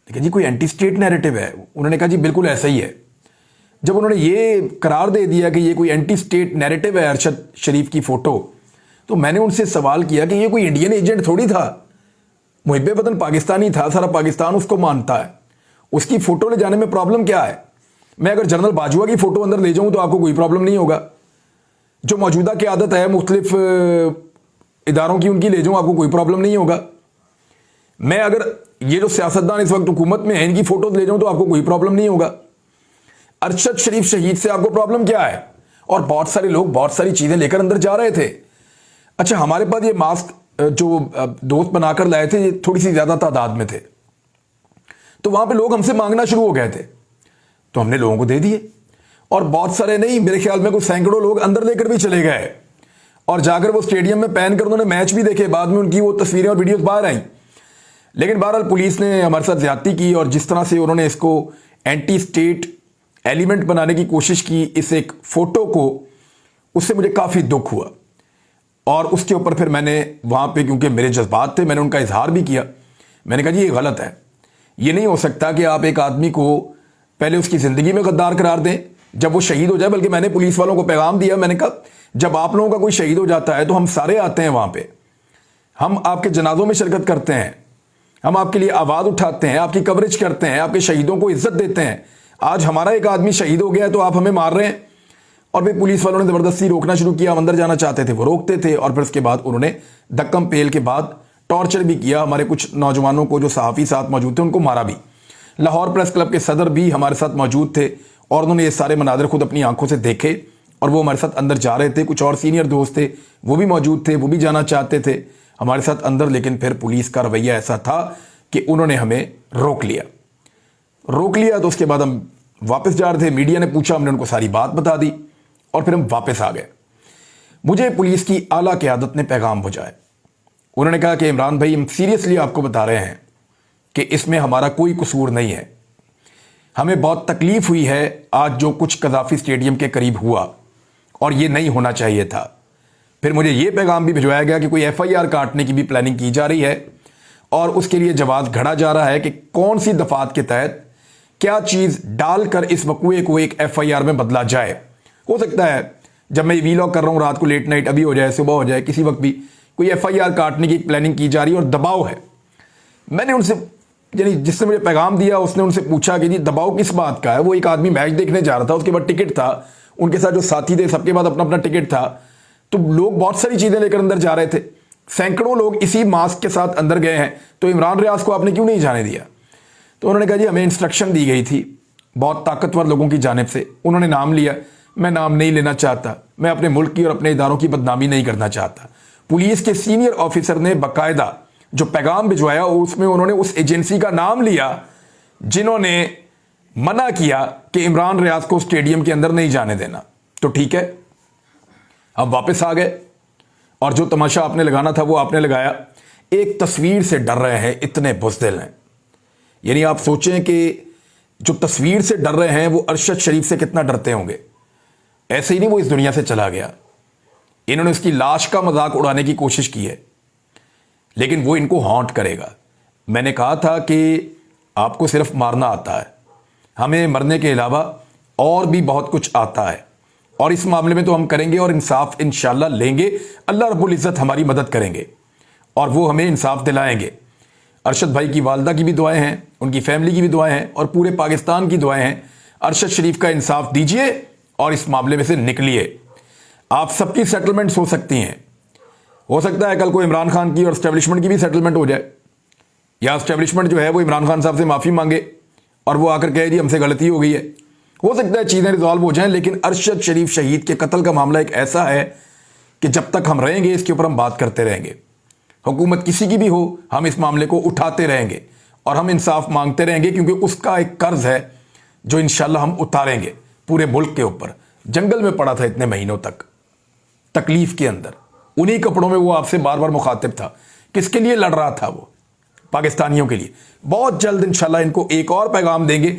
लेकिन जी कोई anti state narrative है। उन्होंने कहा जी बिल्कुल ऐसा ही है। जब उन्होंने ये करार दे दिया कि ये कोई एंटी स्टेट नैरेटिव है अरशद शरीफ की फोटो, तो मैंने उनसे सवाल किया कि ये कोई इंडियन एजेंट थोड़ी था, मुहिब वतन पाकिस्तानी था, सारा पाकिस्तान उसको मानता है, उसकी फोटो ले जाने में प्रॉब्लम क्या है? मैं अगर जनरल बाजवा की फोटो अंदर ले जाऊं तो आपको कोई प्रॉब्लम नहीं होगा। जो मौजूदा की आदत है मुख्तलिफ इदारों की, उनकी ले जाऊं, आपको कोई प्रॉब्लम नहीं होगा। मैं अगर ये जो सियासतदान इस वक्त हुकूमत में है इनकी फोटो ले जाऊं तो आपको कोई प्रॉब्लम नहीं होगा। अरशद शरीफ शहीद से आपको प्रॉब्लम क्या है? और बहुत सारे लोग बहुत सारी चीजें लेकर अंदर जा रहे थे। अच्छा, हमारे पास ये मास्क जो दोस्त बनाकर लाए थे ये थोड़ी सी ज्यादा तादाद में थे, तो वहां पे लोग हमसे मांगना शुरू हो गए थे, तो हमने लोगों को दे दिए। और बहुत सारे नहीं, मेरे ख्याल में कुछ सैकड़ों लोग अंदर लेकर भी चले गए और जाकर वो स्टेडियम में पहन कर उन्होंने मैच भी देखे। बाद में उनकी वो तस्वीरें और वीडियोस बाहर आई। लेकिन बहरहाल पुलिस ने हमारे साथ ज्यादती की और जिस तरह से उन्होंने इसको एंटी स्टेट एलिमेंट बनाने की कोशिश की इस एक फोटो को, उससे मुझे काफी दुख हुआ। और उसके ऊपर फिर मैंने वहां पे, क्योंकि मेरे जज्बात थे, मैंने उनका इजहार भी किया। मैंने कहा जी ये गलत है, ये नहीं हो सकता कि आप एक आदमी को पहले उसकी जिंदगी में गद्दार करार दें जब वो शहीद हो जाए। बल्कि मैंने पुलिस वालों को पैगाम दिया, मैंने कहा जब आप लोगों का कोई शहीद हो जाता है तो हम सारे आते हैं वहां पे, हम आपके जनाजों में शिरकत करते हैं, हम आपके लिए आवाज उठाते हैं, आपकी कवरेज करते हैं, आपके शहीदों को इज्जत देते हैं। आज हमारा एक आदमी शहीद हो गया है तो आप हमें मार रहे हैं। और फिर पुलिस वालों ने जबरदस्ती रोकना शुरू किया। हम अंदर जाना चाहते थे, वो रोकते थे। और फिर उसके बाद उन्होंने धक्कम पेल के बाद टॉर्चर भी किया। हमारे कुछ नौजवानों को जो सहाफ़ी साथ मौजूद थे उनको मारा भी। लाहौर प्रेस क्लब के सदर भी हमारे साथ मौजूद थे और उन्होंने ये सारे मनाजर खुद अपनी आंखों से देखे और वो हमारे साथ अंदर जा रहे थे। कुछ और सीनियर दोस्त थे वो भी मौजूद थे, वो भी जाना चाहते थे हमारे साथ अंदर। लेकिन फिर पुलिस का रवैया ऐसा था कि उन्होंने हमें रोक लिया। तो उसके बाद हम वापस जा रहे थे, मीडिया ने पूछा, हमने उनको सारी बात बता दी और फिर हम वापस आ गए। मुझे पुलिस की आला क़यादत ने पैगाम पहुंचाया। उन्होंने कहा कि इमरान भाई, हम सीरियसली आपको बता रहे हैं कि इसमें हमारा कोई कसूर नहीं है। हमें बहुत तकलीफ हुई है आज जो कुछ कज़ाफ़ी स्टेडियम के करीब हुआ और ये नहीं होना चाहिए था। फिर मुझे ये पैगाम भी भिजवाया गया कि कोई FIR काटने की भी प्लानिंग की जा रही है और उसके लिए जवाब घड़ा जा रहा है कि कौन सी दफात के तहत क्या चीज़ डालकर इस वक़ुए को एक FIR में बदला जाए। हो सकता है जब मैं वीलॉग कर रहा हूँ रात को लेट नाइट, अभी हो जाए, सुबह हो जाए, किसी वक्त भी कोई FIR काटने की प्लानिंग की जा रही है और दबाव है। मैंने उनसे, यानी जिसने मुझे पैगाम दिया उसने उनसे पूछा कि जी दबाव किस बात का है। वो एक आदमी मैच देखने जा रहा था, उसके बाद टिकट था, उनके साथ जो साथी थे सबके बाद अपना अपना टिकट था, तो लोग बहुत सारी चीज़ें लेकर अंदर जा रहे थे। सैकड़ों लोग इसी मास्क के साथ अंदर गए हैं, तो इमरान रियाज को आपने क्यों नहीं जाने दिया? तो उन्होंने कहा जी हमें इंस्ट्रक्शन दी गई थी बहुत ताकतवर लोगों की जानिब से। उन्होंने नाम लिया, मैं नाम नहीं लेना चाहता, मैं अपने मुल्क की और अपने इदारों की बदनामी नहीं करना चाहता। पुलिस के सीनियर ऑफिसर ने बाकायदा जो पैगाम भिजवाया उसमें उन्होंने उस एजेंसी का नाम लिया जिन्होंने मना किया कि इमरान रियाज को स्टेडियम के अंदर नहीं जाने देना। तो ठीक है, अब वापस आ गए और जो तमाशा आपने लगाना था वो आपने लगाया। एक तस्वीर से डर रहे हैं, इतने बुज़दिल हैं। यानी आप सोचें कि जो तस्वीर से डर रहे हैं वो अरशद शरीफ से कितना डरते होंगे। ऐसे ही नहीं वो इस दुनिया से चला गया, इन्होंने उसकी लाश का मजाक उड़ाने की कोशिश की है, लेकिन वो इनको हॉन्ट करेगा। मैंने कहा था कि आपको सिर्फ मारना आता है, हमें मरने के अलावा और भी बहुत कुछ आता है और इस मामले में तो हम करेंगे और इंसाफ इंशाल्लाह लेंगे। अल्लाह रब्बुल इज़्ज़त हमारी मदद करेंगे और वो हमें इंसाफ दिलाएंगे। अरशद भाई की वालदा की भी दुआएं हैं, उनकी फैमिली की भी दुआएं हैं और पूरे पाकिस्तान की दुआएं हैं। अरशद शरीफ का इंसाफ दीजिए और इस मामले में से निकलिए। आप सबकी सेटलमेंट्स हो सकती हैं, हो सकता है कल को इमरान खान की और एस्टेब्लिशमेंट की भी सेटलमेंट हो जाए, या एस्टेब्लिशमेंट जो है वो इमरान खान साहब से माफ़ी मांगे और वो आकर कहे जी हमसे गलती हो गई है। हो सकता है चीज़ें रिजॉल्व हो जाएं, लेकिन अरशद शरीफ शहीद के कत्ल का मामला एक ऐसा है कि जब तक हम रहेंगे इसके ऊपर हम बात करते रहेंगे। हुकूमत किसी की भी हो, हम इस मामले को उठाते रहेंगे और हम इंसाफ मांगते रहेंगे, क्योंकि उसका एक कर्ज है जो इंशाल्लाह हम उतारेंगे पूरे मुल्क के ऊपर। जंगल में पड़ा था इतने महीनों तक, तकलीफ के अंदर, उन्हीं कपड़ों में वो आपसे बार बार मुखातिब था। किसके लिए लड़ रहा था वो? पाकिस्तानियों के लिए। बहुत जल्द इंशाल्लाह इनको एक और पैगाम देंगे।